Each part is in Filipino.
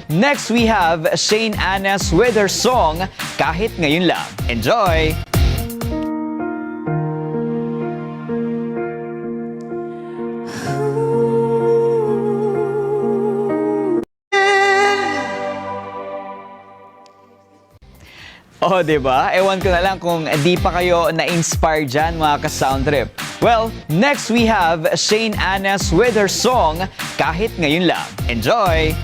next we have Shane Anas with her song, Kahit Ngayon Lang. Enjoy! Oh, diba? Ewan ko na lang kung di pa kayo na-inspire dyan, mga ka-sound trip. Well, next we have Shane Anas with her song, Kahit Ngayon Lang. Enjoy!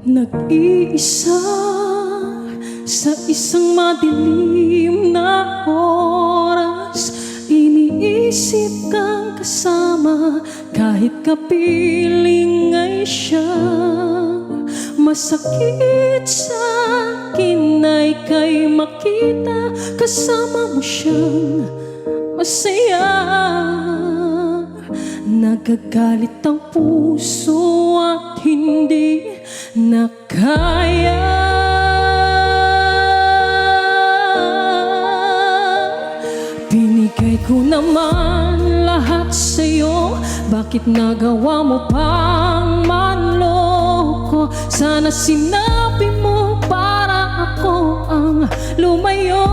Nag-iisa sa isang madilim na oras, iniisip kang kasama kahit kapiling ay siya. Masakit sa akin ay kay makita kasama mo siyang masaya. Nagagalit ang puso at hindi na kaya. Binigay ko naman lahat sa'yo, bakit nagawa mo pang manloko? Sana sinabi mo para ako ang lumayo.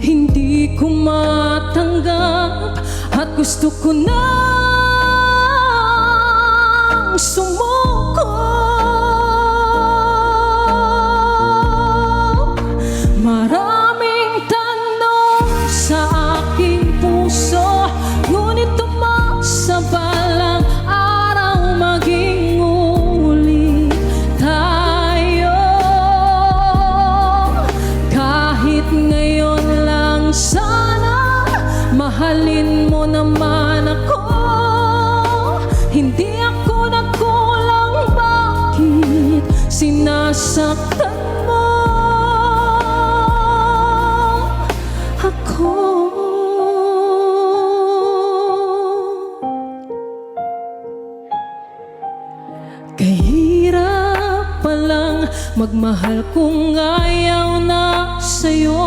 Hindi ko matanggap at gusto ko nang sumuko. Maraming tanong sa aking puso, ngunit tumasabalang araw maging ulit tayo. Kahit ngayon lang, sana mahalin mo naman ako. Hindi ako nagkulang, bakit sinasaktan mo ako? Kahirap palang magmahal kung ayaw na sa'yo.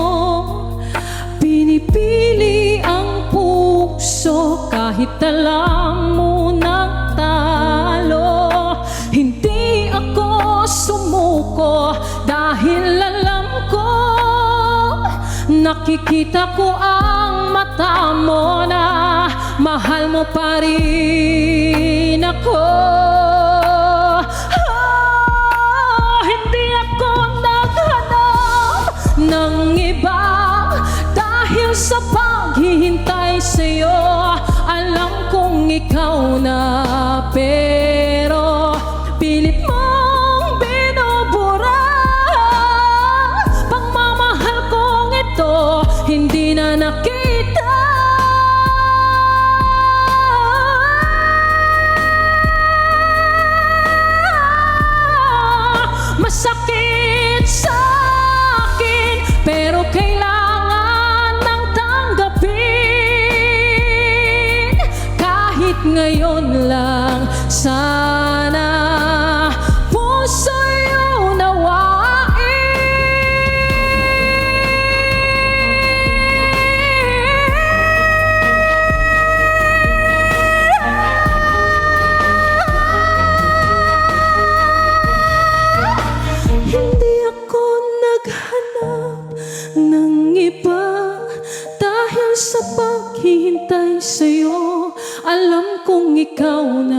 Pinipili ang puso kahit alam mo ng talo. Hindi ako sumuko dahil alam ko, nakikita ko ang mata mo na mahal mo pa rin ako. Hindi ako naghanap ng iba dahil sa paghihintay sa'yo. Alam kong ikaw na, pero pilit mong binubura. Pagmamahal kong ito hindi na nakita. Masakit sa akin, pero kailangan nang tanggapin. Kahit ngayon lang, sana puso'y unawain. Hindi ako naghanap ng iba dahil sa paghihintay sa'yo. Alam kong ikaw na,